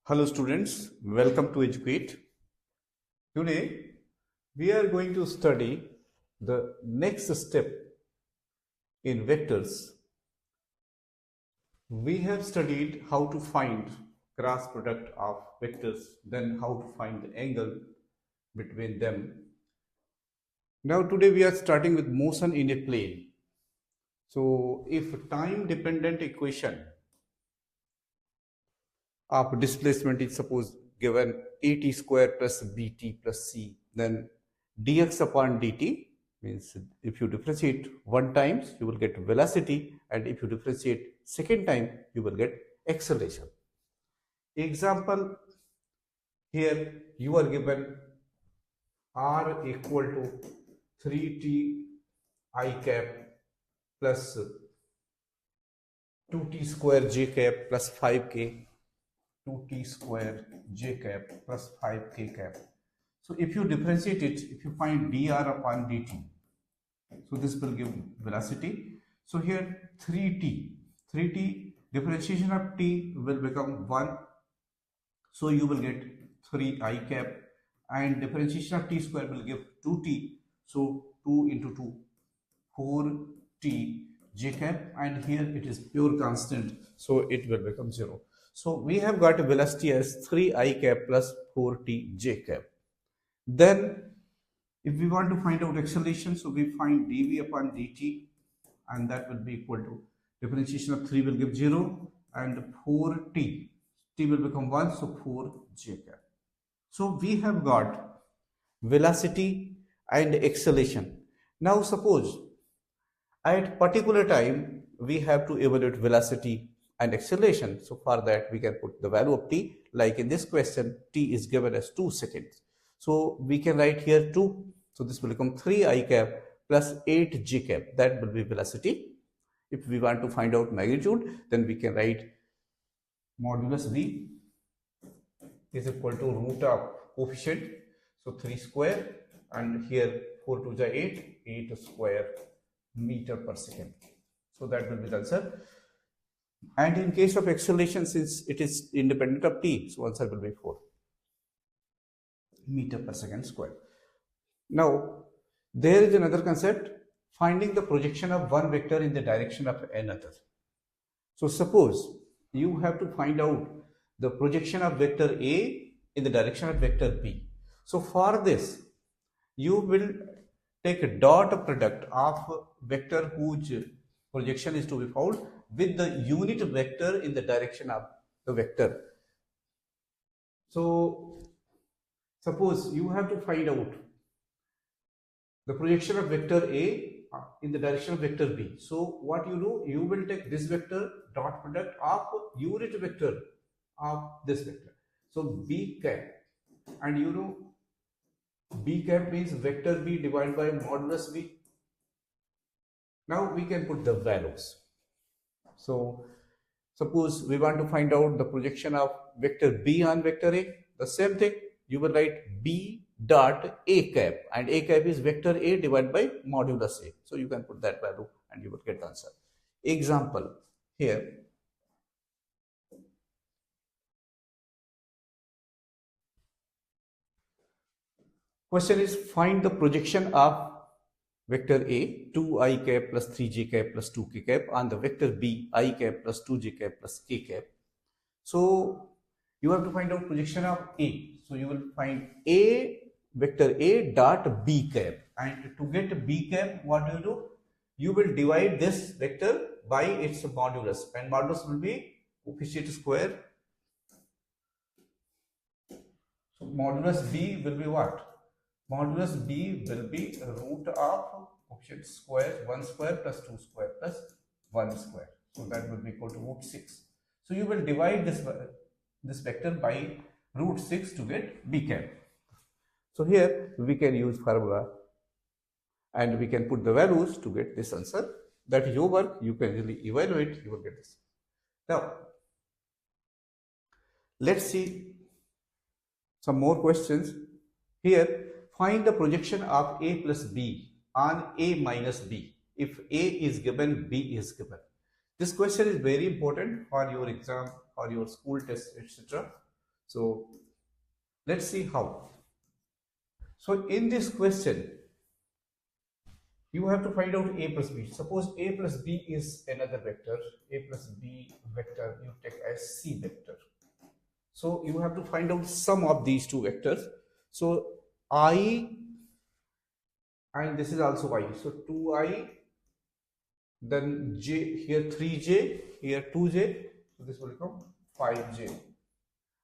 Hello students, welcome to Educate. Today we are going to study the next step in vectors. We have studied how to find cross product of vectors, then how to find the angle between them. Now today we are starting with motion in a plane. So if time dependent equation of displacement is suppose given at square plus bt plus c, then dx upon dt means if you differentiate one times you will get velocity, and if you differentiate second time you will get acceleration. Example, here you are given r equal to 3t I cap plus 2t square j cap plus 5k 2t square j cap plus 5k cap. So if you differentiate it, if you find dr upon dt, so this will give velocity. So here 3t differentiation of t will become 1, so you will get 3 I cap, and differentiation of t square will give 2t, so 2 into 2 4t j cap, and here it is pure constant, so it will become 0. So we have got velocity as 3 I cap plus 4t j cap. Then if we want to find out acceleration, so we find dv upon dt, and that will be equal to differentiation of 3 will give 0, and 4t, t will become 1, so 4 j cap. So we have got velocity and acceleration. Now suppose at particular time we have to evaluate velocity and acceleration. So for that we can put the value of t, like in this question t is given as 2 seconds. So we can write here 2, so this will become 3 I cap plus 8 j cap, that will be velocity. If we want to find out magnitude, then we can write modulus v is equal to root of coefficient, so 3 square, and here 4 to the 8 square meter per second. So that will be the answer. And in case of acceleration, since it is independent of t, so answer will be 4 meter per second square. Now there is another concept, finding the projection of one vector in the direction of another. So suppose you have to find out the projection of vector A in the direction of vector B. So for this you will take a dot product of vector whose projection is to be found with the unit vector in the direction of the vector. So suppose you have to find out the projection of vector A in the direction of vector B. So what you do, you will take this vector dot product of unit vector of this vector, so B cap, and you know B cap means vector B divided by modulus B. Now we can put the values. So suppose we want to find out the projection of vector B on vector A, the same thing, you will write B dot A cap, and A cap is vector A divided by modulus A. So you can put that value and you will get the answer. Example, here question is, find the projection of vector A 2 I cap plus 3 j cap plus 2k cap on the vector B I cap plus 2 j cap plus k cap. So you have to find out projection of A. So you will find A vector A dot B cap, and to get B cap, what do? You will divide this vector by its modulus, and modulus will be coefficient square. So modulus B will be what? Modulus B will be root of coefficient square 1 square plus 2 square plus 1 square. So that will be equal to root 6. So you will divide this vector by root 6 to get B cap. So here we can use formula and we can put the values to get this answer. That is your work, you can really evaluate, you will get this. Now let's see some more questions. Here, find the projection of A plus B on A minus B if A is given, B is given. This question is very important for your exam or your school test, etc. So let's see how. So in this question, you have to find out a plus b. Suppose a plus b is another vector, a plus b vector you take as c vector. So you have to find out sum of these two vectors. So I, and this is also I. So 2I, then j, here 3j, here 2j. So this will become 5j.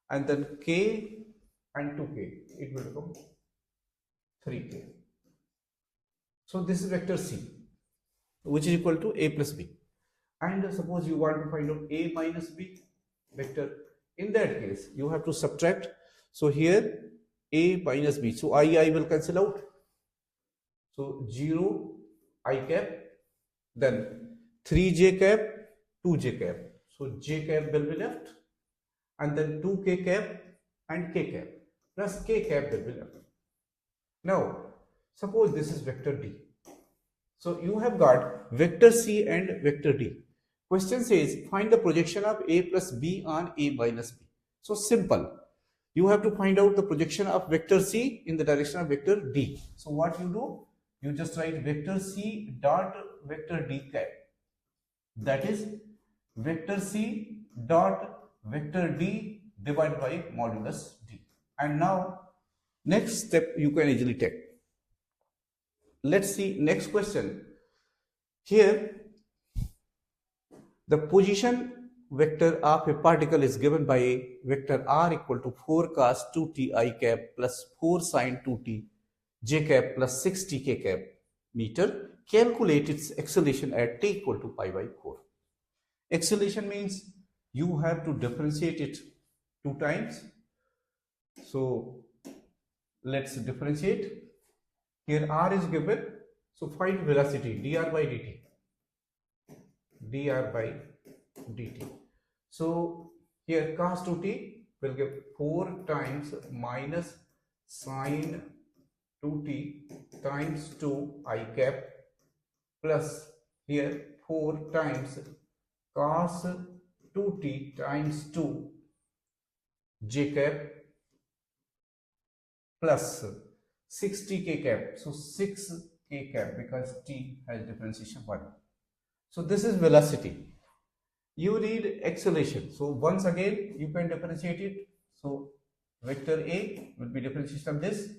And then k and 2k, it will become 3k. So this is vector c, which is equal to a plus b. And suppose you want to find out a minus b vector. In that case, you have to subtract. So here a minus b. So I will cancel out. So 0 I cap, then 3j cap, 2j cap. So j cap will be left, and then 2k cap and k cap plus k cap will be left. Now, suppose this is vector d. So you have got vector c and vector d. Question says find the projection of a plus b on a minus b. So simple. You have to find out the projection of vector c in the direction of vector d. So what you do? You just write vector c dot vector d cap. That is vector c dot vector d divided by modulus d. And now next step you can easily take. Let's see next question. Here the position vector of a particle is given by a vector r equal to 4 cos 2t I cap plus 4 sin 2t j cap plus 6t k cap meter. Calculate its acceleration at t equal to pi by 4. Acceleration means you have to differentiate it 2 times. So let's differentiate. Here r is given, so find velocity dr by dt. dr by dt. So here cos 2t will give 4 times minus sin 2t times 2 I cap plus here 4 times cos 2t times 2 j cap plus 6t k cap. So 6k cap because t has differentiation 1. So this is velocity. You need acceleration. So once again you can differentiate it. So vector a will be differentiation of this.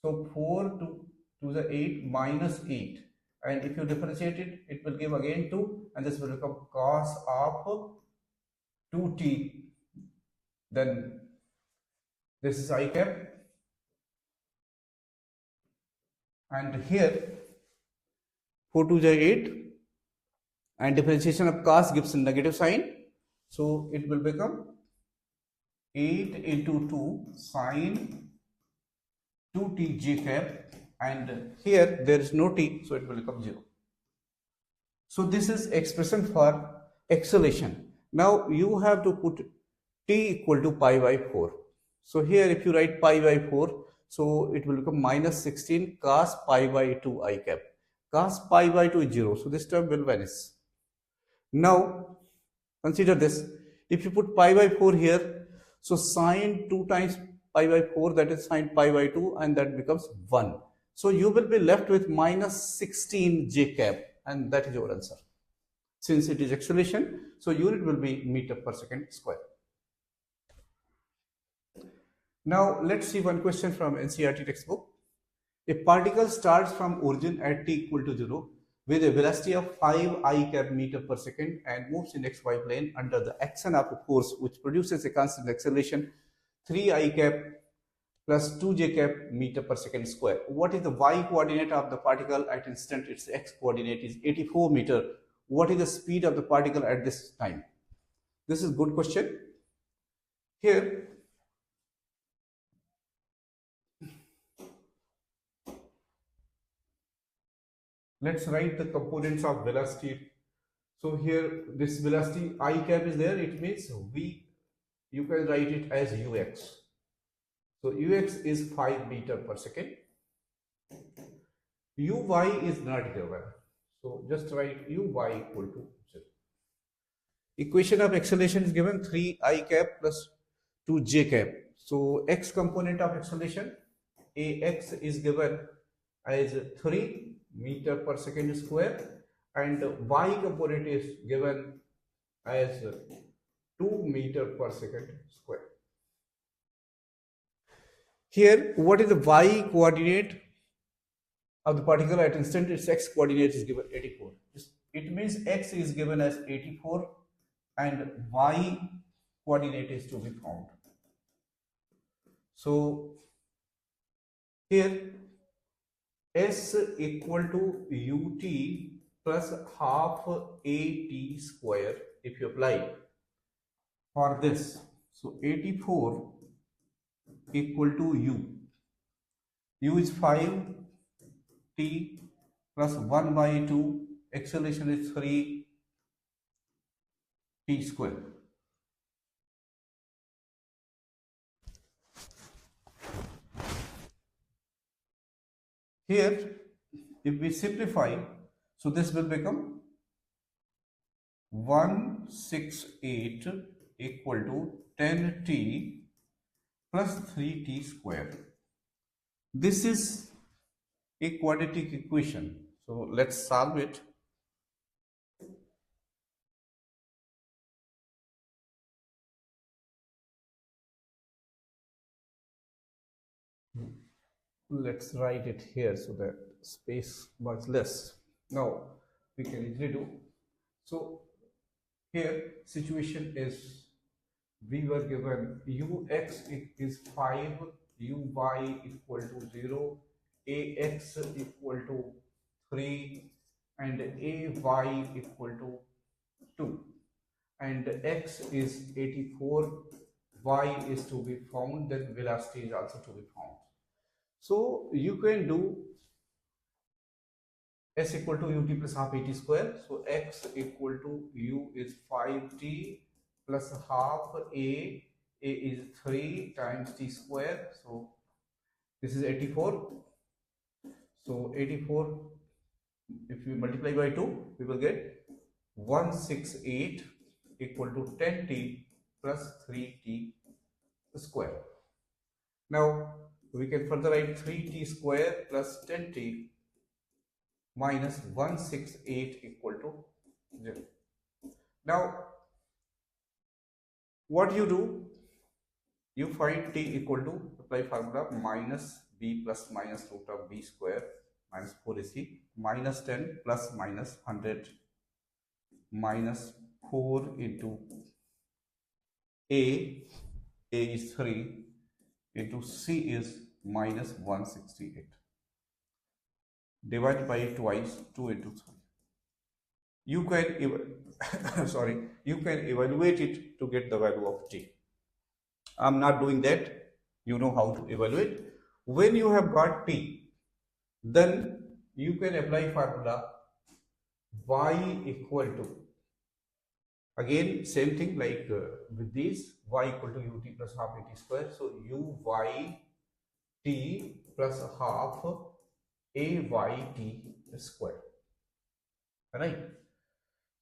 So 4 to the 8 minus 8. And if you differentiate it, it will give again 2. And this will become cos of 2t. Then this is I cap. And here 4 to the 8. And differentiation of cos gives a negative sign. So it will become 8 into 2 sin 2t j cap, and here there is no t, so it will become 0. So this is expression for acceleration. Now you have to put t equal to pi by 4. So here if you write pi by 4, so it will become minus 16 cos pi by 2 I cap. Cos pi by 2 is 0, so this term will vanish. Now consider this. If you put pi by 4 here, so sine 2 times pi by 4, that is sine pi by 2, and that becomes 1. So you will be left with minus 16 j cap, and that is your answer. Since it is acceleration, so unit will be meter per second square. Now let's see one question from NCERT textbook. A particle starts from origin at t equal to 0 with a velocity of 5 I cap meter per second and moves in xy plane under the action of a force which produces a constant acceleration 3 I cap plus 2 j cap meter per second square. What is the y coordinate of the particle at instant its x coordinate is 84 meter? What is the speed of the particle at this time? This is a good question. Here let's write the components of velocity. So here this velocity I cap is there, it means v, you can write it as ux. So ux is 5 meter per second. Uy is not given, so just write uy equal to 0. Equation of acceleration is given 3 I cap plus to j cap. So x component of acceleration, ax is given as 3 meter per second square, and y component is given as 2 meter per second square. Here, what is the y coordinate of the particle at instant? Its x coordinate is given 84. It means x is given as 84 and y coordinate is to be found. So here s equal to ut plus half at square if you apply for this. So 84 equal to u is 5, t plus 1 by 2, acceleration is 3 t square. Here, if we simplify, so this will become 168 equal to 10t plus 3t square. This is a quadratic equation. So let's solve it. Let's write it here so that space was less. Now we can easily do. So here situation is we were given ux is 5, uy equal to 0, ax equal to 3 and ay equal to 2, and x is 84, y is to be found, then velocity is also to be found. So you can do s equal to ut plus half at square. So x equal to u is 5t plus half a is 3 times t square. So this is 84. So 84, if we multiply by 2, we will get 168 equal to 10t plus 3t square. Now we can further write 3t square plus 10t minus 168 equal to 0. Now what you do, you find t equal to, apply formula, minus b plus minus root of b square minus 4 is c, minus 10 plus minus 100 minus 4 into a is 3 into c is minus 168, divided by twice, 2 into 3. You can sorry, you can evaluate it to get the value of t. I'm not doing that. You know how to evaluate. When you have got t, then you can apply formula y equal to, again same thing like with these, y equal to ut plus half at square. So uy t plus half ayt square, right?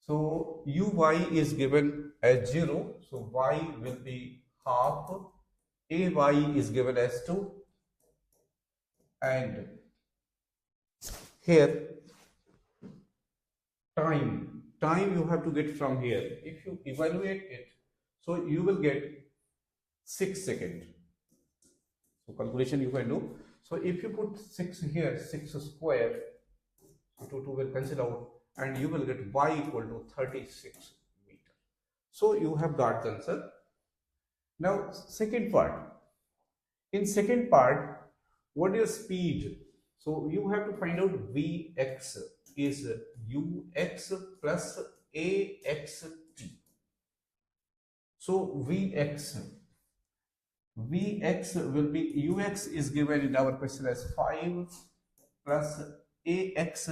So uy is given as 0, so y will be half, ay is given as 2, and here time you have to get from here. If you evaluate it, so you will get 6 seconds. So calculation you can do. So if you put 6 here, 6 square, so 2 will cancel out, and you will get y equal to 36 meter. So you have got the answer. Now second part. In second part, what is speed? So you have to find out Vx is ux plus axt. So Vx will be, ux is given in our question as 5 plus ax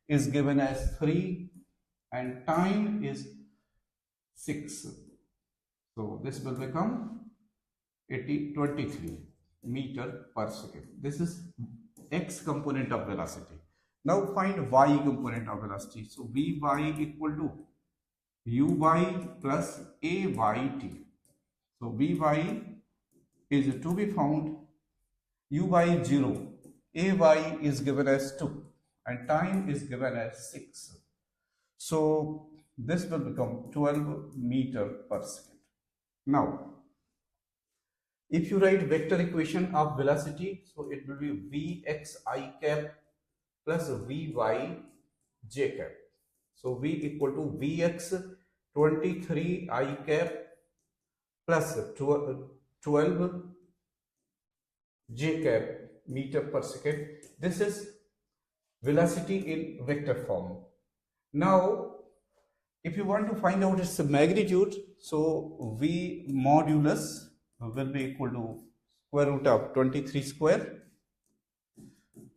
is given as 3 and time is 6. So this will become 23 meter per second. This is x component of velocity. Now find y component of velocity. So Vy equal to uy plus ayt. So Vy is to be found u by 0, ay is given as 2 and time is given as 6. So this will become 12 meter per second. Now, if you write vector equation of velocity, so it will be vx I cap plus vy j cap. So v equal to vx 23 I cap plus 12 j cap meter per second. This is velocity in vector form. Now, if you want to find out its magnitude, so v modulus will be equal to square root of 23 square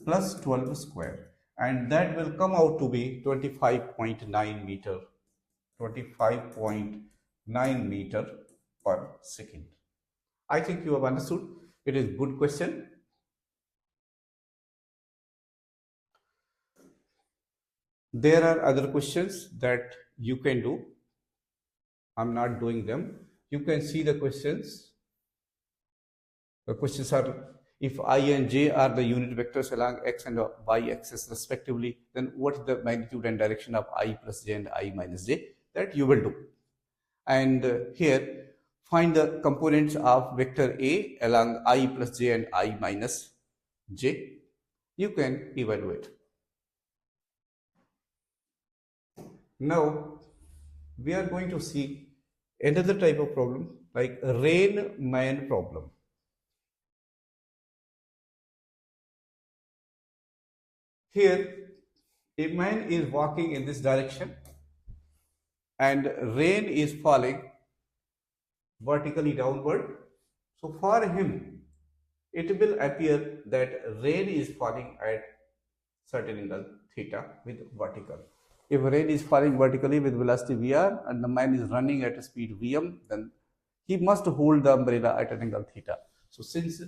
plus 12 square, and that will come out to be 25.9 meter, 25.9 meter per second. I think you have understood. It is good question. There are other questions that you can do. I'm not doing them. You can see the questions. The questions are, if I and j are the unit vectors along x and y axis respectively, then what is the magnitude and direction of I plus j and I minus j? That you will do. And here, find the components of vector A along I plus j and I minus j. You can evaluate. Now, we are going to see another type of problem like rain man problem. Here, a man is walking in this direction and rain is falling vertically downward. So for him, it will appear that rain is falling at certain angle theta with vertical. If rain is falling vertically with velocity Vr and the man is running at a speed Vm, then he must hold the umbrella at an angle theta. So since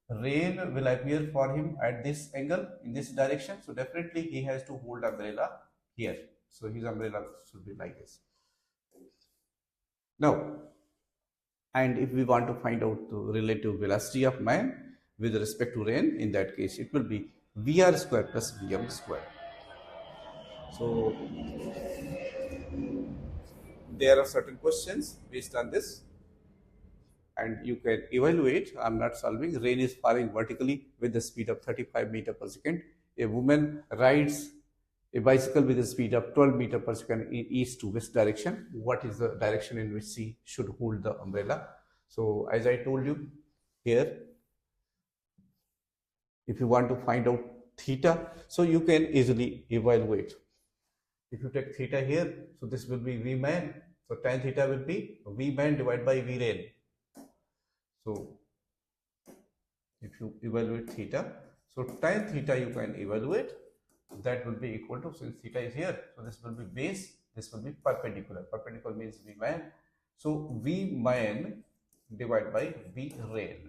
rain will appear for him at this angle in this direction, so definitely he has to hold umbrella here. So his umbrella should be like this. Now, and if we want to find out the relative velocity of man with respect to rain, in that case it will be Vr square plus Vm square. So there are certain questions based on this and you can evaluate. I'm not solving. Rain is falling vertically with the speed of 35 meter per second. A woman rides a bicycle with a speed of 12 meter per second in east to west direction. What is the direction in which she should hold the umbrella? So as I told you here, if you want to find out theta, so you can easily evaluate. If you take theta here, so this will be V man. So tan theta will be V man divided by V rain. So if you evaluate theta, so tan theta you can evaluate. That will be equal to, since theta is here, so this will be base, this will be perpendicular. Perpendicular means V man. So V man divided by V rain.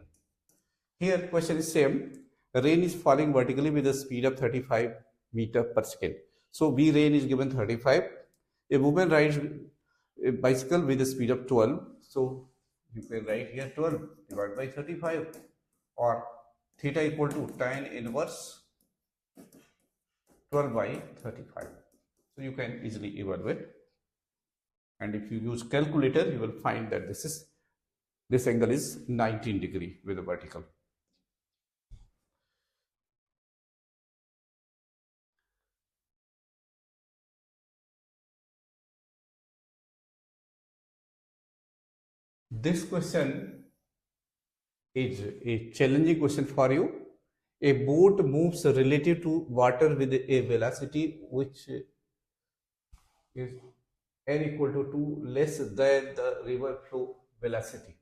Here question is same. Rain is falling vertically with a speed of 35 meter per second. So V rain is given 35. A woman rides a bicycle with a speed of 12. So you can write here 12 divided by 35, or theta equal to tan inverse 12 by 35. So you can easily evaluate. And if you use calculator, you will find that this angle is 19 degree with a vertical. This question is a challenging question for you. A boat moves relative to water with a velocity which is n equal to 2 less than the river flow velocity.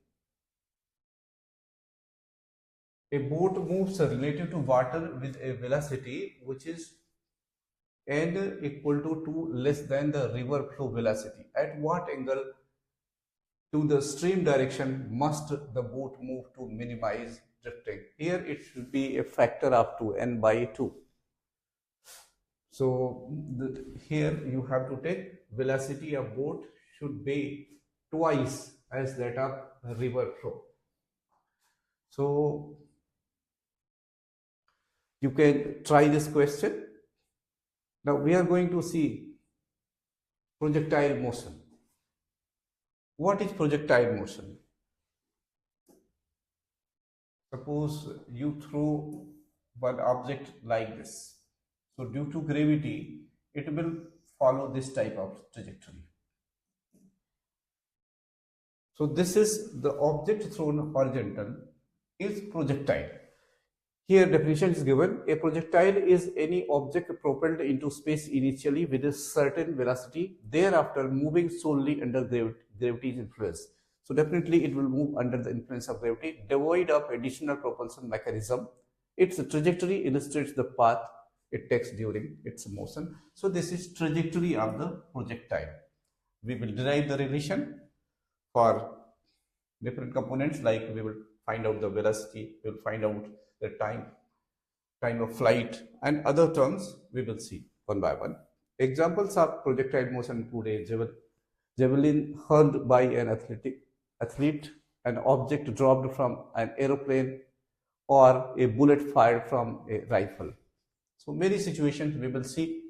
A boat moves relative to water with a velocity which is n equal to 2 less than the river flow velocity. At what angle to the stream direction must the boat move to minimize drifting? Here it should be a factor of 2, n by 2. So here you have to take velocity of boat should be twice as that of river flow. So you can try this question. Now we are going to see projectile motion. What is projectile motion? Suppose you throw one object like this. So due to gravity, it will follow this type of trajectory. So this is the object thrown horizontal is projectile. Here definition is given. A projectile is any object propelled into space initially with a certain velocity, thereafter moving solely under gravity's influence. So definitely it will move under the influence of gravity, devoid of additional propulsion mechanism. Its trajectory illustrates the path it takes during its motion. So this is trajectory of the projectile. We will derive the relation for different components, like we will find out the velocity, we will find out the time of flight, and other terms we will see one by one. Examples of projectile motion include a javelin hurled by an athlete, an object dropped from an aeroplane, or a bullet fired from a rifle. So many situations we will see.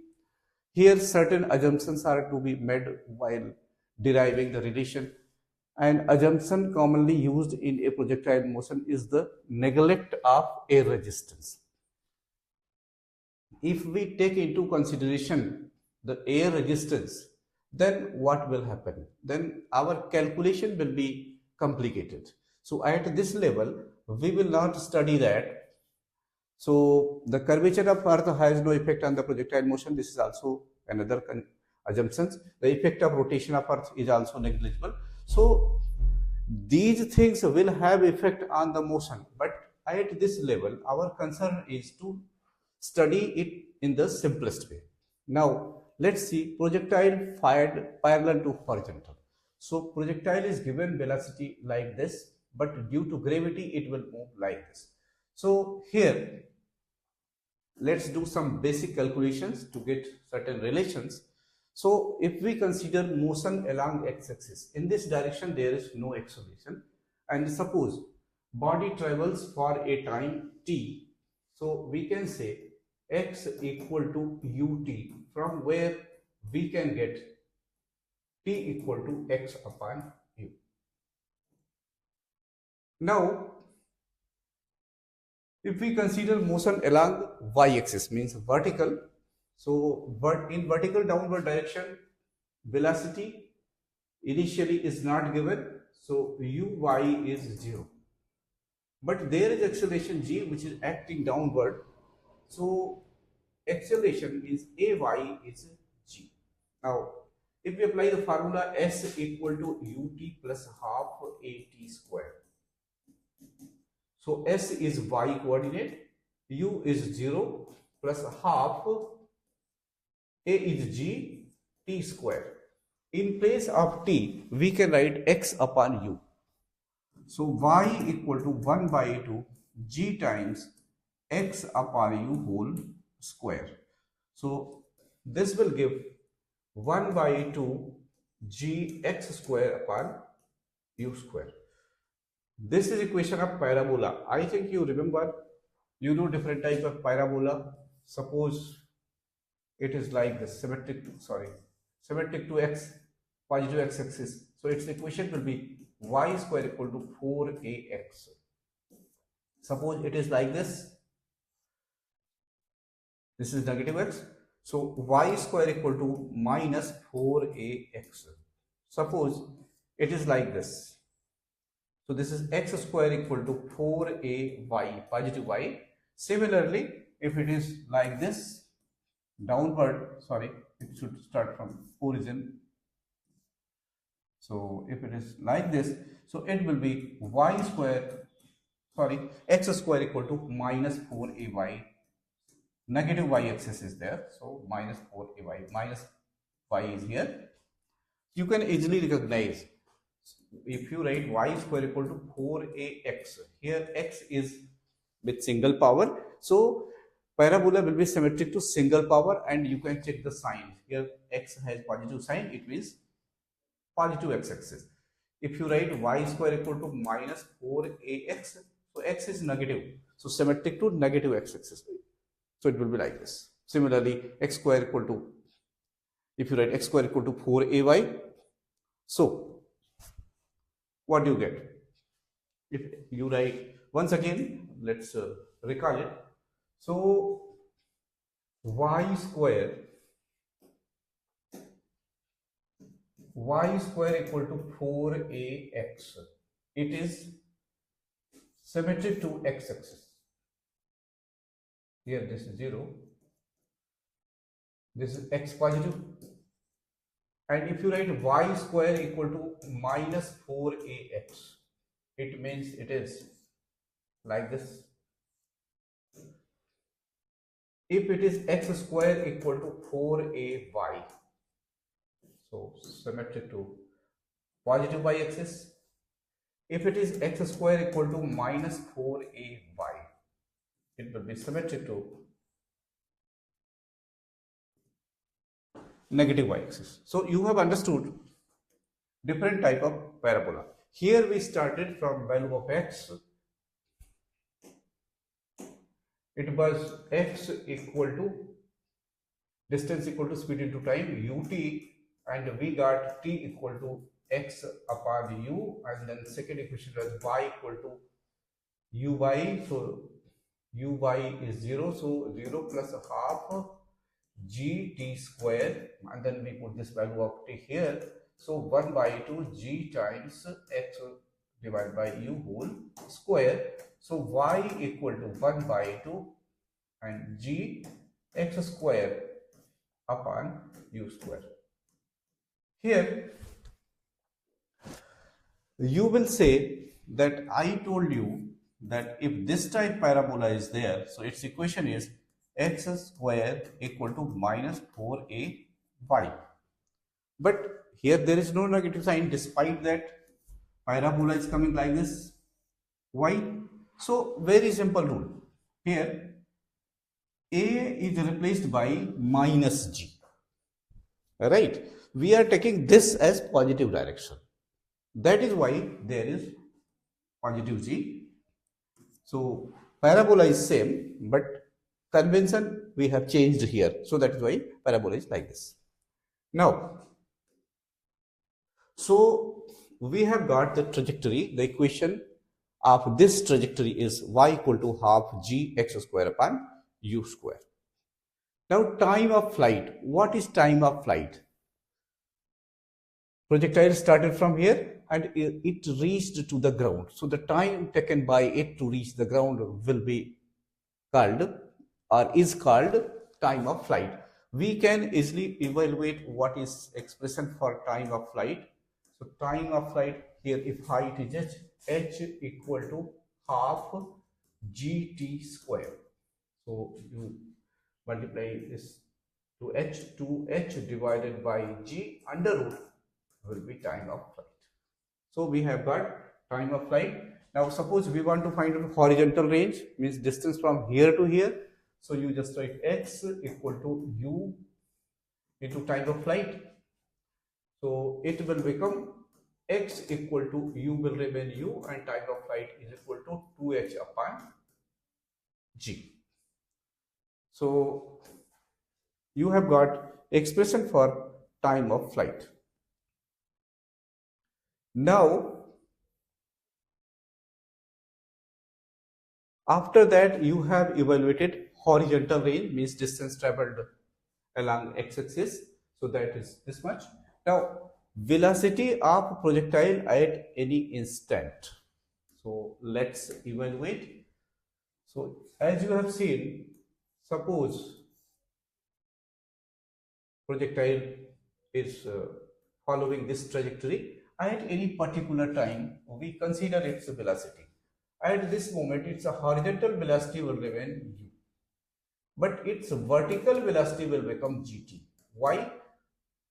Here certain assumptions are to be made while deriving the relation. An assumption commonly used in a projectile motion is the neglect of air resistance. If we take into consideration the air resistance, then what will happen? Then our calculation will be complicated. So at this level, we will not study that. So the curvature of Earth has no effect on the projectile motion. This is also another assumptions. The effect of rotation of Earth is also negligible. So these things will have effect on the motion, but at this level, our concern is to study it in the simplest way. Now, let's see projectile fired parallel to horizontal. So projectile is given velocity like this, but due to gravity, it will move like this. So here, let's do some basic calculations to get certain relations. So if we consider motion along x-axis, in this direction there is no acceleration, and suppose body travels for a time t, so we can say x equal to ut, from where we can get t equal to x upon u. Now if we consider motion along y-axis, means vertical, so in vertical downward direction, velocity initially is not given, so uy is 0. But there is acceleration g which is acting downward, so acceleration means ay is g. Now, if we apply the formula s equal to ut plus half at square, so s is y coordinate, u is 0 plus half a is g t square. In place of t, we can write x upon u. So y equal to 1 by 2 g times x upon u whole square. So this will give 1 by 2 g x square upon u square. This is equation of parabola. I think you remember, you know different types of parabola. Suppose it is like this, symmetric to x, positive x-axis. So its equation will be y square equal to 4ax. Suppose it is like this. This is negative x. So y square equal to minus 4ax. Suppose it is like this. So this is x square equal to 4ay, positive y. Similarly, if it is like this, downward, it should start from origin. So if it is like this, so it will be x square equal to minus 4ay. Negative y-axis is there, so minus 4ay, minus y is here. You can easily recognize if you write y square equal to 4ax, here x is with single power, so parabola will be symmetric to single power, and you can check the sign. Here x has positive sign, it means positive x-axis. If you write y square equal to minus 4ax, so x is negative, so symmetric to negative x-axis. So it will be like this. Similarly, x square equal to, if you write x square equal to 4ay, so what do you get? If you write, once again, let's recall it. So y square equal to 4ax. It is symmetric to x-axis. Here this is 0. This is x positive. And if you write y square equal to minus 4ax, it means it is like this. If it is x square equal to 4ay, so symmetric to positive y-axis. If it is x square equal to minus 4ay, it will be symmetric to negative y-axis. So you have understood different type of parabola. Here we started from value of x. It was x equal to distance equal to speed into time ut, and we got t equal to x upon u, and then second equation was y equal to uy. So uy is 0, so 0 plus half gt square, and then we put this value of t here. So 1 by 2 g times x divided by u whole square. So y equal to 1 by 2 and g x square upon u square. Here you will say that I told you that if this type parabola is there, so its equation is x square equal to minus 4ay. But here there is no negative sign, despite that parabola is coming like this. Why? So very simple rule. Here a is replaced by minus g. Right? We are taking this as positive direction. That is why there is positive g. So parabola is same, but convention we have changed here. So that is why parabola is like this. Now, so we have got the trajectory. The equation of this trajectory is y equal to half g x square upon u square. Now time of flight. What is time of flight? Projectile started from here and it reached to the ground. So the time taken by it to reach the ground will be called, or is called, time of flight. We can easily evaluate what is expression for time of flight. So time of flight here, if height is h equal to half gt square. So you multiply this to h divided by g under root will be time of flight. So we have got time of flight. Now suppose we want to find a horizontal range, means distance from here to here. So you just write x equal to u into time of flight. So it will become x equal to u will remain u, and time of flight is equal to 2h upon g. So you have got expression for time of flight. Now after that you have evaluated horizontal range, means distance traveled along x-axis. So that is this much. Now velocity of projectile at any instant. So let's evaluate. So as you have seen, suppose projectile is following this trajectory at any particular time, we consider its velocity. At this moment its horizontal velocity will remain u, but its vertical velocity will become gt. Why?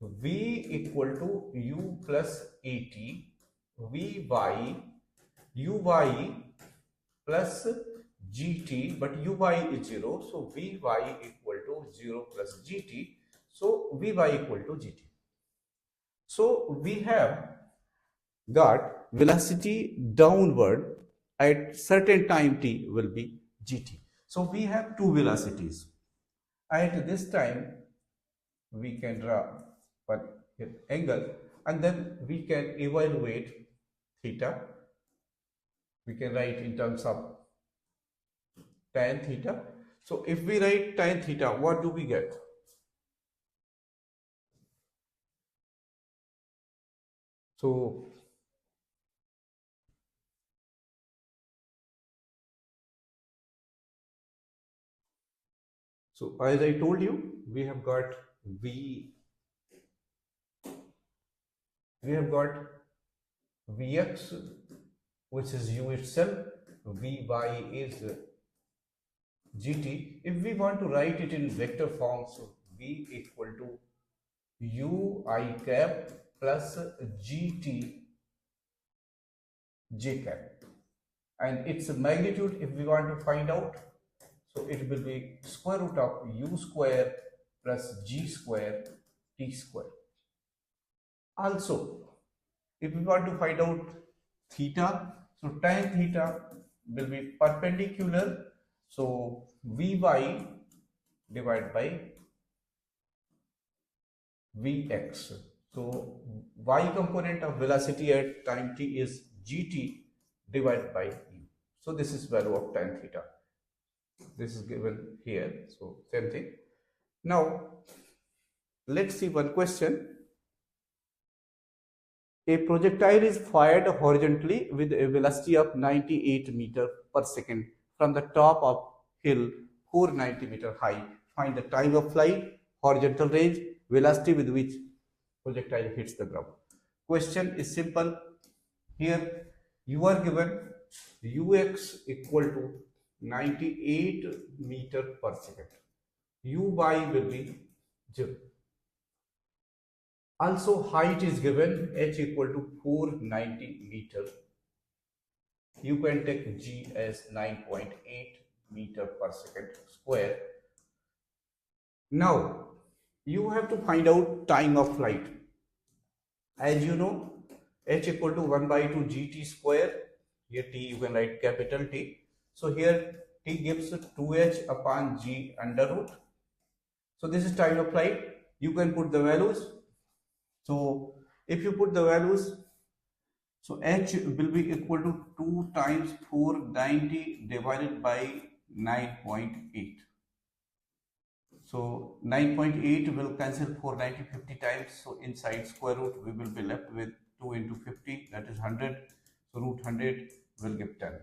V equal to u plus at, v by uy plus gt, but uy is 0, so vy equal to 0 plus gt, so vy equal to gt. So we have got velocity downward at certain time t will be gt. So we have two velocities. At this time we can draw one angle, and then we can evaluate theta. We can write in terms of tan theta. So if we write tan theta, what do we get? So as I told you, we have got Vx, which is u itself, Vy is gt. If we want to write it in vector form, so V equal to u I cap plus gt j cap, and its magnitude, if we want to find out, so it will be square root of u square plus g square t square. Also, if we want to find out theta, so tan theta will be perpendicular, so Vy divided by Vx. So y component of velocity at time t is gt divided by u. So this is value of tan theta. This is given here. So same thing. Now let's see one question. A projectile is fired horizontally with a velocity of 98 meter per second from the top of hill 490 meter high. Find the time of flight, horizontal range, velocity with which projectile hits the ground. Question is simple. Here you are given ux equal to 98 meter per second. Uy will be 0. Also height is given, h equal to 490 meter. You can take g as 9.8 meter per second square. Now you have to find out time of flight. As you know, h equal to 1 by 2 gt square. Here t you can write capital T. So here t gives 2h upon g under root. So this is time of flight. You can put the values. So if you put the values, so h will be equal to 2 times 490 divided by 9.8. So 9.8 will cancel 490 50 times. So inside square root we will be left with 2 into 50, that is 100. So root 100 will give 10.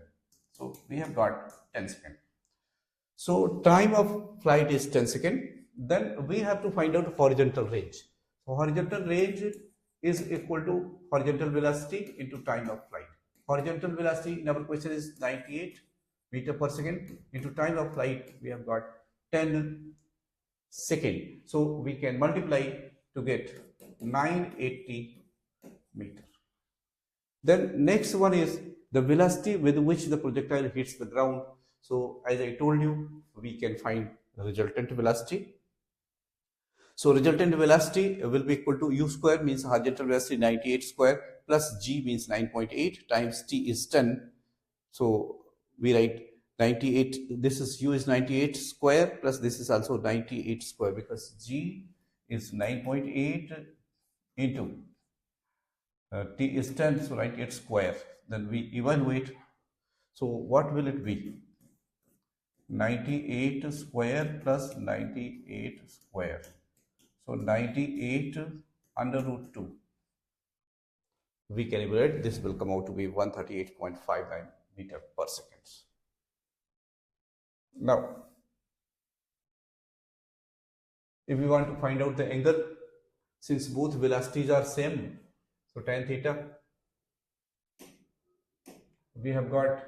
So we have got 10 seconds. So time of flight is 10 seconds. Then we have to find out horizontal range. So horizontal range is equal to horizontal velocity into time of flight. Horizontal velocity in our question is 98 meter per second into time of flight. We have got 10 second. So we can multiply to get 980 meter. Then next one is the velocity with which the projectile hits the ground. So as I told you, we can find the resultant velocity. So resultant velocity will be equal to u square, means horizontal velocity 98 square, plus g means 9.8 times t is 10. So we write 98, this is u is 98 square plus this is also 98 square, because g is 9.8 into t is 10, so 98 square. Then we evaluate. So what will it be? 98 square plus 98 square. So 98 under root 2. We can evaluate. This will come out to be 138.59 meter per second. Now, if we want to find out the angle, since both velocities are same, so tan theta, we have got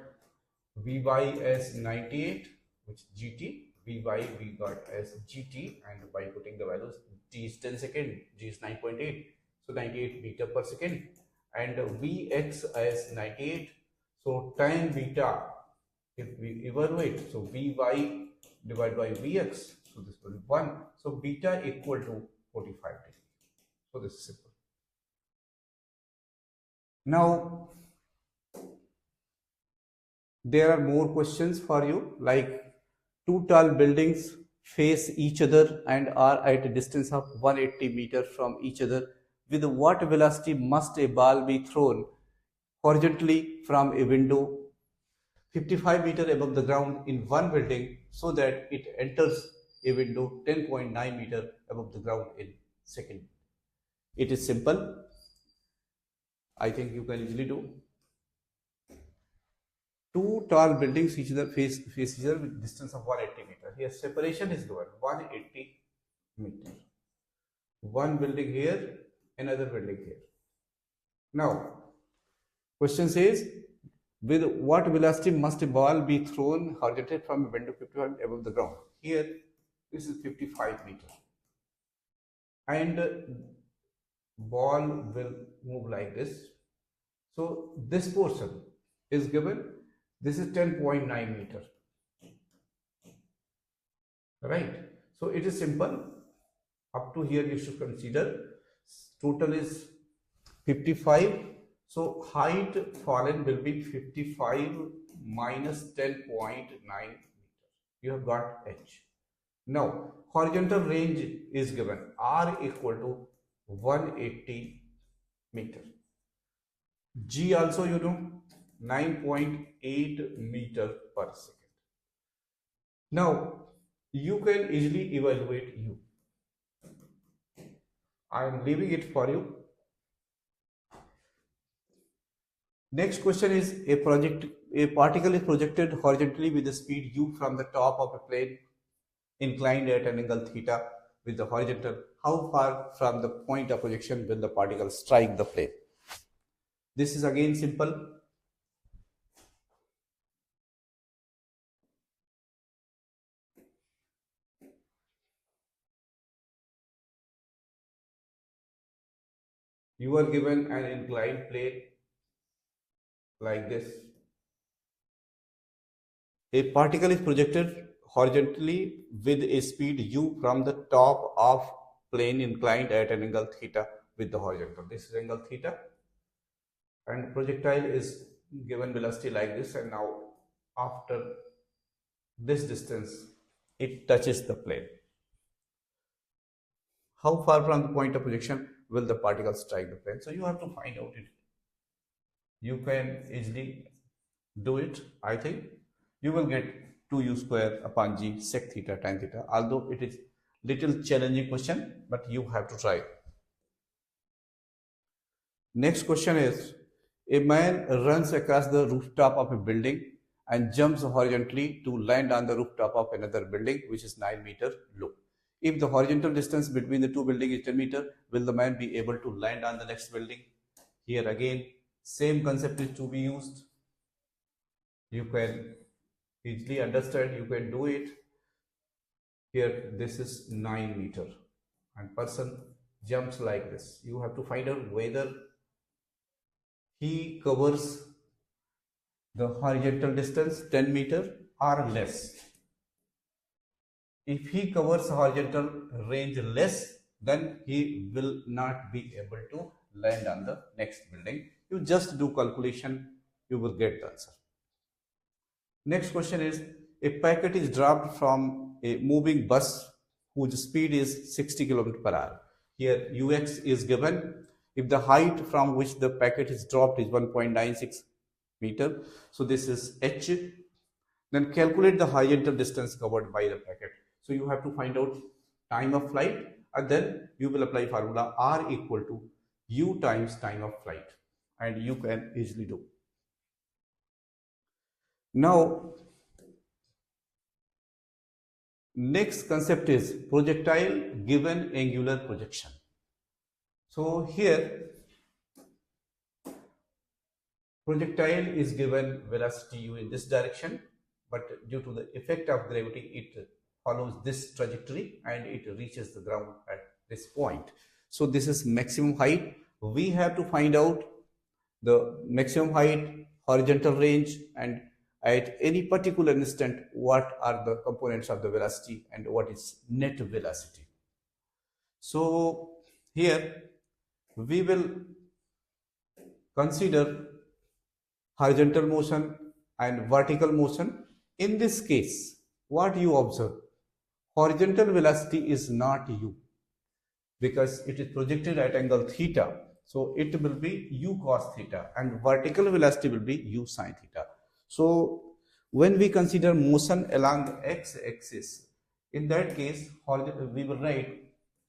Vy as 98, which is gt, Vy we got as gt, and by putting the values, t is 10 second, g is 9.8, so 98 meter per second, and Vx as 98, so tan beta, if we evaluate, so Vy divided by Vx, so this will be 1, so beta equal to 45 degrees. So this is simple. Now There are more questions for you, like two tall buildings face each other and are at a distance of 180 meters from each other. With what velocity must a ball be thrown horizontally from a window 55 meters above the ground in one building so that it enters a window 10.9 meters above the ground in second? It is simple. I think you can easily do. Two tall buildings each other face each other with distance of 180 meters. Here separation is given 180 meters. One building here, another building here. Now, question says, with what velocity must a ball be thrown horizontally from a window 55 above the ground? Here, this is 55 meters. And ball will move like this. So this portion is given. This is 10.9 meters. Right. So it is simple. Up to here you should consider total is 55. So height fallen will be 55 minus 10.9 meters. You have got H. Now horizontal range is given R equal to 180 meter. G also you know 9.8 meter per second. Now you can easily evaluate U. I am leaving it for you. Next question is a particle is projected horizontally with the speed u from the top of a plane inclined at an angle theta with the horizontal. How far from the point of projection will the particle strike the plane? This is again simple. You are given an inclined plane like this. A particle is projected horizontally with a speed u from the top of plane inclined at an angle theta with the horizontal. This is angle theta, and projectile is given velocity like this, and now after this distance it touches the plane. How far from the point of projection will the particle strike the plane? So you have to find out it. You can easily do it. I think you will get 2u square upon g sec theta tan theta, although it is little challenging question, but you have to try. Next question is, a man runs across the rooftop of a building and jumps horizontally to land on the rooftop of another building which is 9 meters low. If the horizontal distance between the two buildings is 10 meters, will the man be able to land on the next building? Here again, same concept is to be used. You can easily understand, you can do it. Here this is 9 meters and person jumps like this. You have to find out whether he covers the horizontal distance 10 meters or less. If he covers horizontal range less, then he will not be able to land on the next building. You just do calculation, you will get the answer. Next question is, a packet is dropped from a moving bus whose speed is 60 km per hour. Here ux is given. If the height from which the packet is dropped is 1.96 meter, so this is h. Then calculate the horizontal distance covered by the packet. So you have to find out time of flight, and then you will apply formula R equal to u times time of flight, and you can easily do. Now, next concept is projectile given angular projection. So here projectile is given velocity u in this direction, but due to the effect of gravity it follows this trajectory and it reaches the ground at this point. So this is maximum height. We have to find out the maximum height, horizontal range, and at any particular instant what are the components of the velocity and what is net velocity. So here we will consider horizontal motion and vertical motion. In this case, what you observe? Horizontal velocity is not u because it is projected at angle theta. So it will be u cos theta, and vertical velocity will be u sin theta. So when we consider motion along x axis, in that case we will write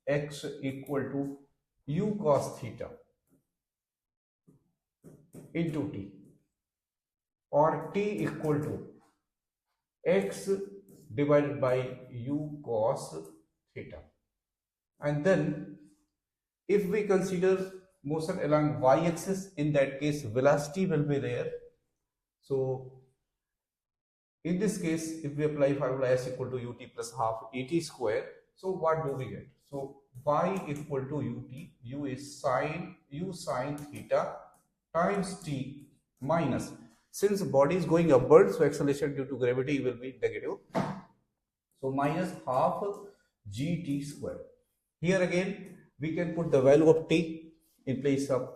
x equal to u cos theta into t, or t equal to x divided by u cos theta. And then if we consider motion along y-axis, in that case velocity will be there. So in this case, if we apply formula s equal to ut plus half et square, so what do we get? So y equal to ut, u is u sin theta times t minus, since body is going upward, so acceleration due to gravity will be negative, so minus half gt square. Here again we can put the value of t in place of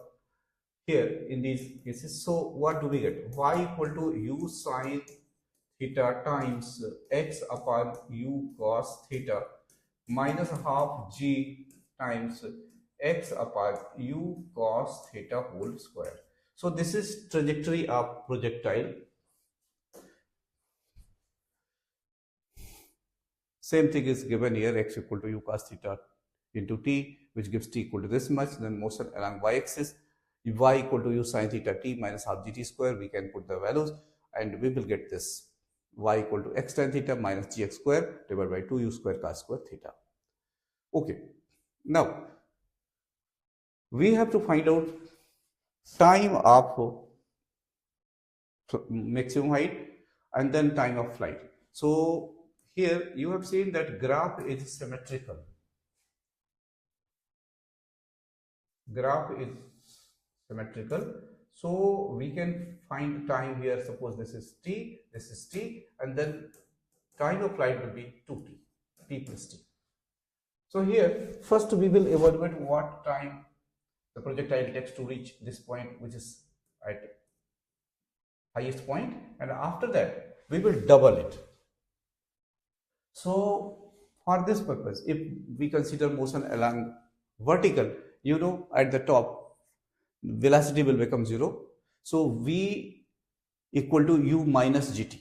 here in these cases. So what do we get? Y equal to u sin theta times x upon u cos theta minus half g times x upon u cos theta whole square. So this is trajectory of projectile. Same thing is given here, x equal to u cos theta into t, which gives t equal to this much. Then motion along y-axis, y equal to u sin theta t minus half gt square. We can put the values and we will get this y equal to x tan theta minus gx square divided by 2u square cos square theta. Okay, now we have to find out time of maximum height and then time of flight. So here you have seen that graph is symmetrical. Graph is symmetrical. So we can find time here. Suppose this is t, and then time of flight will be 2t, t plus t. So here first we will evaluate what time the projectile takes to reach this point, which is at highest point, and after that we will double it. So for this purpose, if we consider motion along vertical, you know, at the top velocity will become 0. So v equal to u minus gt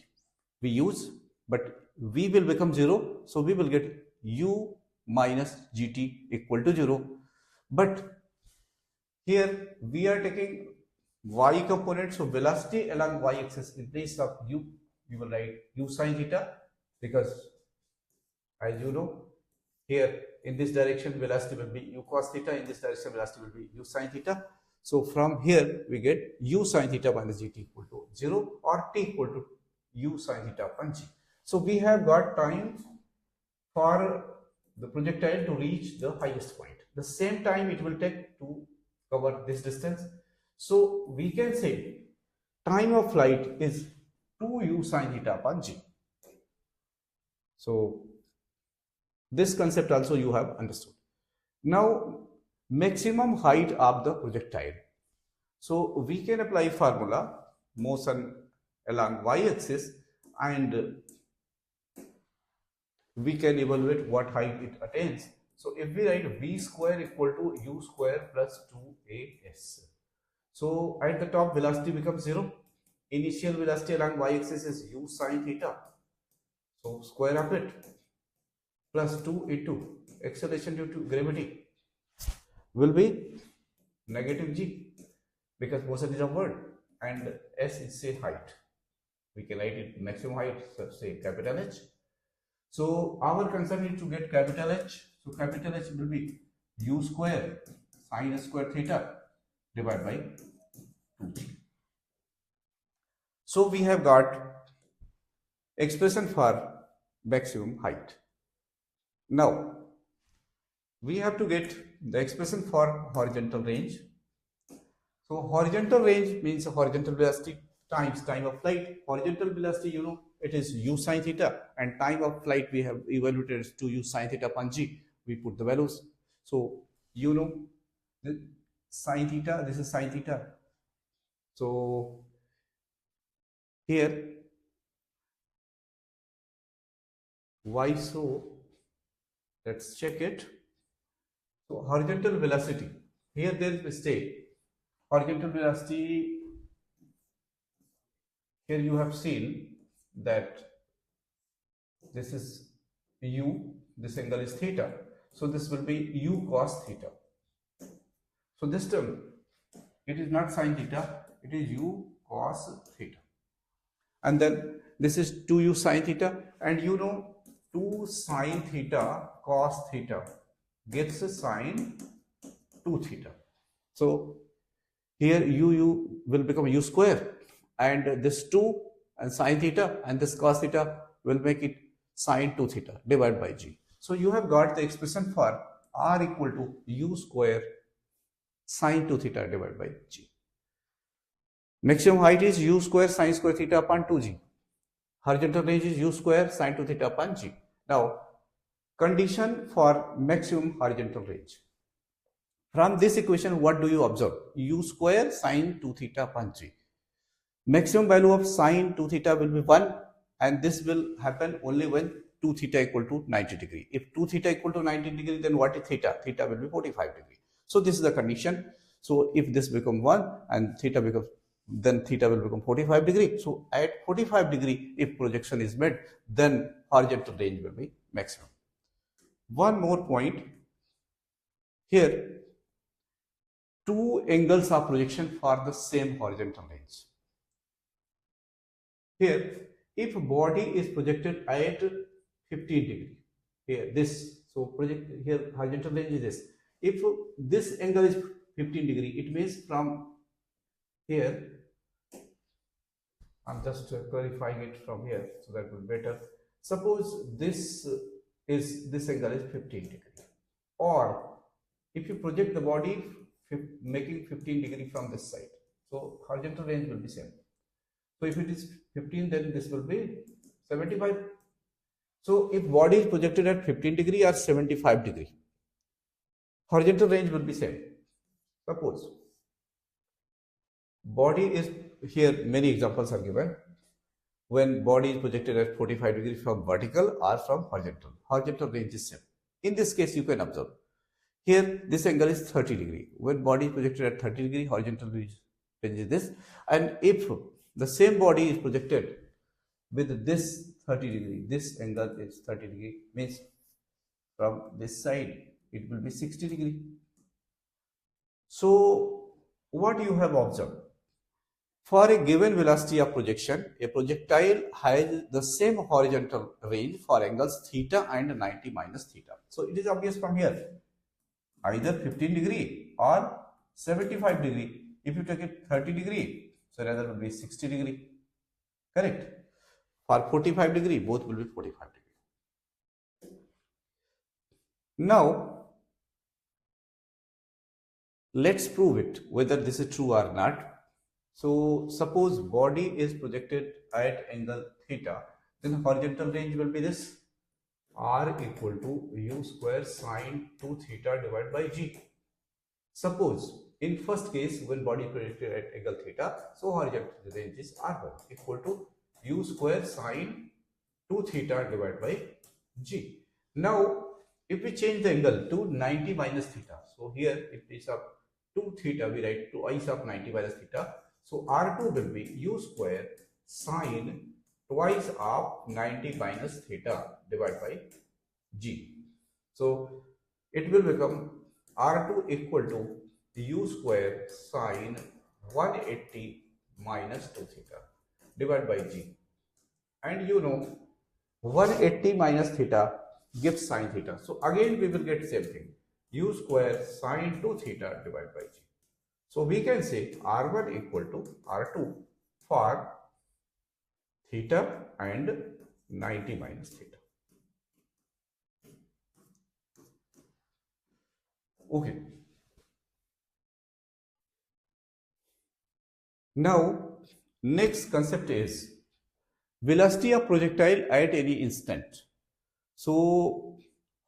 we use, but v will become 0, so we will get u minus gt equal to 0. But here we are taking y component, so velocity along y-axis, in place of u we will write u sin theta, because as you know, here in this direction velocity will be u cos theta, in this direction velocity will be u sin theta. So from here we get u sin theta minus gt equal to 0, or t equal to u sin theta upon g. So we have got time for the projectile to reach the highest point. The same time it will take to cover this distance. So we can say time of flight is 2u sin theta upon g. So this concept also you have understood. Now maximum height of the projectile. So we can apply formula motion along y-axis, and we can evaluate what height it attains. So if we write v square equal to u square plus 2as. So at the top velocity becomes 0. Initial velocity along y-axis is u sin theta. So square of it plus 2 into acceleration due to gravity will be negative g, because motion is upward, and s is say height. We can write it maximum height, so say capital H. So our concern is to get capital H. So capital H will be u square sin square theta divided by 2g. So we have got expression for maximum height. Now we have to get the expression for horizontal range. So horizontal range means horizontal velocity times time of flight. Horizontal velocity, you know, it is u sin theta, and time of flight we have evaluated as 2u sin theta upon g. We put the values. So you know, the sin theta, this is sin theta. So Here, why so? Let's check it. So horizontal velocity, here there is mistake. Horizontal velocity, here you have seen that this is u, this angle is theta, so this will be u cos theta. So this term, it is not sin theta, it is u cos theta, and then this is 2u sin theta, and you know 2 sin theta cos theta gets a sin 2 theta. So here u will become u square, and this 2 and sin theta and this cos theta will make it sin 2 theta divided by g. So you have got the expression for r equal to u square sin 2 theta divided by g. Maximum height is u square sin square theta upon 2g. Horizontal range is u square sin 2 theta upon g. Now, condition for maximum horizontal range. From this equation, what do you observe? U square sin 2 theta upon g. Maximum value of sin 2 theta will be 1, and this will happen only when 2 theta equal to 90 degree. If 2 theta equal to 90 degree, then what is theta? Theta will be 45 degree. So this is the condition. So if this become 1 and theta becomes, then theta will become 45 degree. So at 45 degree, if projection is made, then horizontal range will be maximum. One more point here, two angles of projection for the same horizontal range. Here, if body is projected at 15 degree, here this, so project here horizontal range is this. If this angle is 15 degree, it means from here, I'm just clarifying it from here so that will be better. Suppose this angle is 15 degree, or if you project the body making 15 degree from this side, so horizontal range will be same. So if it is 15, then this will be 75. So if body is projected at 15 degree or 75 degree, horizontal range will be same. Suppose body is, here many examples are given, when body is projected at 45 degree from vertical or from horizontal, horizontal range is same. In this case, you can observe here this angle is 30 degree. When body is projected at 30 degree, horizontal range is this. And if the same body is projected with this 30 degree, this angle is 30 degree, means from this side it will be 60 degree. So what you have observed, for a given velocity of projection, a projectile has the same horizontal range for angles theta and 90 minus theta. So it is obvious from here, either 15 degree or 75 degree. If you take it 30 degree, so rather will be 60 degree. Correct? For 45 degree, both will be 45 degree. Now, let's prove it, whether this is true or not. So, suppose body is projected at angle theta, then horizontal range will be this, r equal to u square sin 2 theta divided by g. Suppose in first case, when body is projected at angle theta, so horizontal range is r1 equal to u square sin 2 theta divided by g. Now, if we change the angle to 90 minus theta, so here it is of 2 theta, we write twice of 90 minus theta. So r2 will be u square sin twice of 90 minus theta divided by g. So it will become r2 equal to u square sin 180 minus 2 theta divided by g. And you know 180 minus theta gives sin theta. So again we will get same thing, u square sin 2 theta divided by g. So we can say r1 equal to r2 for theta and 90 minus theta. Okay. Now, next concept is velocity of projectile at any instant. So,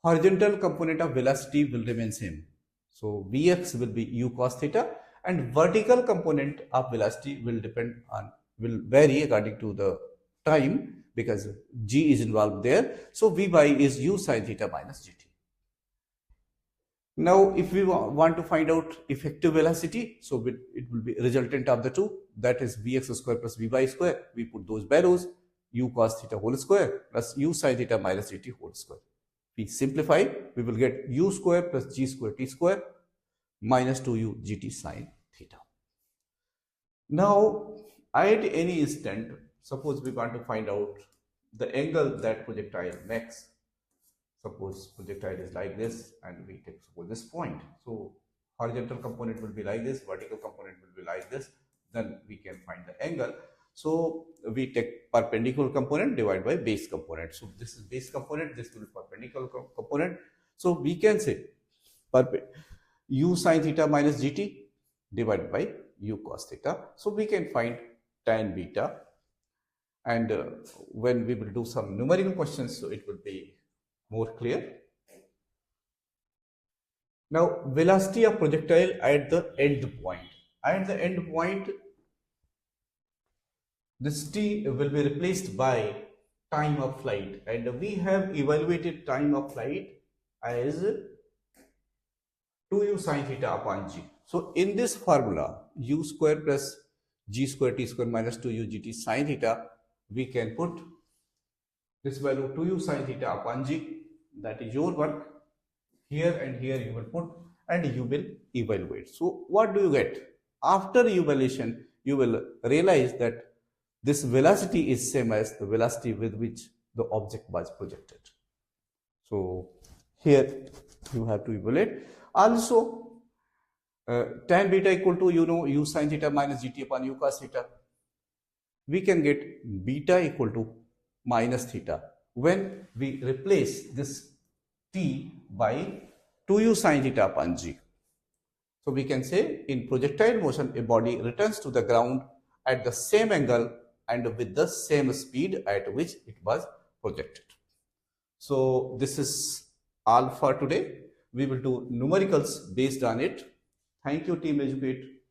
horizontal component of velocity will remain same. So, Vx will be u cos theta, and vertical component of velocity will depend on will vary according to the time because g is involved there. So v by is u sine theta minus gt. Now, if we want to find out effective velocity, so it will be resultant of the two, that is vx square plus vy square. We put those values, u cos theta whole square plus u sin theta minus gt whole square. We simplify, we will get u square plus g square t square minus 2u gt sin theta. Now, at any instant, suppose we want to find out the angle that projectile makes. Suppose projectile is like this and we take suppose this point. So horizontal component will be like this, vertical component will be like this, then we can find the angle. So we take perpendicular component divided by base component. So this is base component, this will be perpendicular component. So we can say u sin theta minus gt divided by u cos theta. So we can find tan beta, and when we will do some numerical questions, so it will be more clear. Now, velocity of projectile at the end point. At the end point, this t will be replaced by time of flight, and we have evaluated time of flight as 2u sin theta upon g. So in this formula, u square plus g square t square minus 2u gt sin theta, we can put this value 2u sin theta upon g. That is your work. Here and here you will put and you will evaluate. So what do you get? After evaluation, you will realize that this velocity is same as the velocity with which the object was projected. So here you have to evaluate. Also, tan beta equal to u sin theta minus gt upon u cos theta. We can get beta equal to minus theta when we replace this t by 2u sin theta upon g. So we can say in projectile motion, a body returns to the ground at the same angle and with the same speed at which it was projected. So this is all for today. We will do numericals based on it. Thank you, Team Educate.